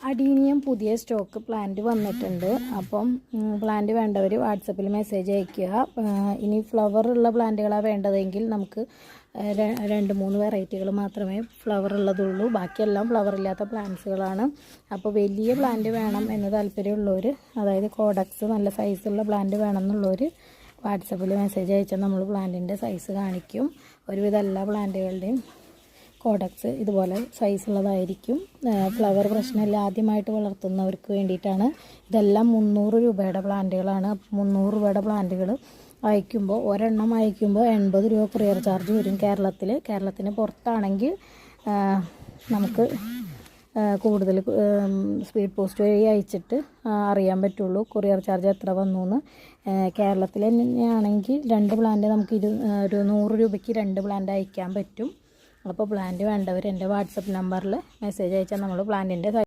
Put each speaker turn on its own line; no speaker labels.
Adenium പുതിയ stock plant വന്നിട്ടുണ്ട്. അപ്പം പ്ലാന്റ് വേണ്ടവർ വാട്സപ്പിൽ മെസ്സേജ് അയയ്ക്കുക. ഇനി ഫ്ലവർ ഉള്ള പ്ലാന്റുകളാണ് വേണ്ടതെങ്കിൽ നമുക്ക് 2-3 വെറൈറ്റികൾ മാത്രമേ ഫ്ലവർ ഉള്ളതുള്ളൂ. ബാക്കിയെല്ലാം ഫ്ലവർ ഇല്ലാത്ത പ്ലാന്റ്സുകളാണ്. അപ്പോൾ വലിയ പ്ലാന്റ് വേണം എന്ന് താല്പര്യമുള്ളവർ, അതായത് കോഡക്സ് നല്ല സൈസുള്ള പ്ലാന്റ് വേണം എന്നുള്ളവർ വാട്സപ്പിൽ മെസ്സേജ് അയച്ചാൽ നമ്മൾ പ്ലാന്റിൻ്റെ സൈസ് കാണിക്കും. ഒരുവിധം എല്ലാ പ്ലാന്റുകളുടെയും കോഡക്സ് ഇതുപോലെ സൈസുള്ളതായിരിക്കും. ഫ്ലവർ പ്രശ്നമില്ല, ആദ്യമായിട്ട് വളർത്തുന്നവർക്ക് വേണ്ടിയിട്ടാണ്. ഇതെല്ലാം 300 രൂപയുടെ പ്ലാന്റുകളാണ്. 300 രൂപയുടെ പ്ലാന്റുകൾ അയക്കുമ്പോൾ ഒരെണ്ണം അയക്കുമ്പോൾ 80 രൂപ കൊറിയർ ചാർജ് വരും കേരളത്തിന് പുറത്താണെങ്കിൽ നമുക്ക് കൂടുതൽ സ്പീഡ് പോസ്റ്റ് വഴി അയച്ചിട്ട് അറിയാൻ പറ്റുള്ളൂ കൊറിയർ ചാർജ് എത്ര വന്നു എന്ന്. കേരളത്തിൽ തന്നെയാണെങ്കിൽ 2 പ്ലാന്റ് നമുക്ക് 100 രൂപയ്ക്ക് 2 പ്ലാന്റ് അയക്കാൻ പറ്റും. അപ്പോൾ പ്ലാന്റ് വേണ്ടവർ എൻ്റെ വാട്സപ്പ് നമ്പറിൽ മെസ്സേജ് അയച്ചാൽ നമ്മൾ പ്ലാന്റിൻ്റെ